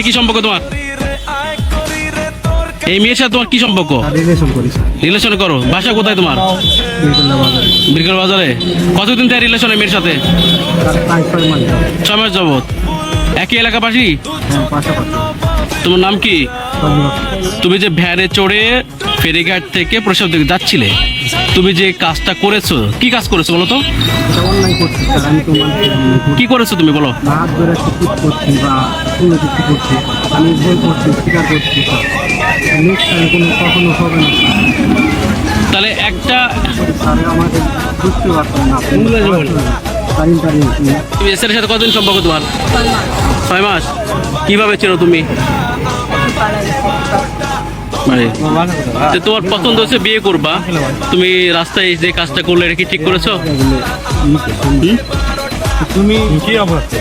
কি সম্পর্ক তোমার? এই মেয়ের সাথে তোমার কি সম্পর্ক? রিলেশন করো। বাসা কোথায় তোমার? বিরকল বাজারে। কতদিন থেকে রিলেশন মেয়ের সাথে? 6 মাস যাবত। একই এলাকাবাসী? তোমার নাম কি? তুমি যে ভ্যানে চড়ে ফেরিঘাট থেকে প্রসাদ দিকে যাচ্ছিলে, তুমি যে কাজটা করেছো, কি কাজ করেছো বলো তো? কি করেছো তুমি বলো? তাহলে একটা তুমি এসের সাথে কতদিন সম্পর্ক তোমার? 6 মাস। কিভাবে চেনো তুমি? তোমার পছন্দ হচ্ছে বিয়ে করবা, তুমি রাস্তায় যে কাজটা করলে এটা কি ঠিক করেছো? তুমি কি অবস্থা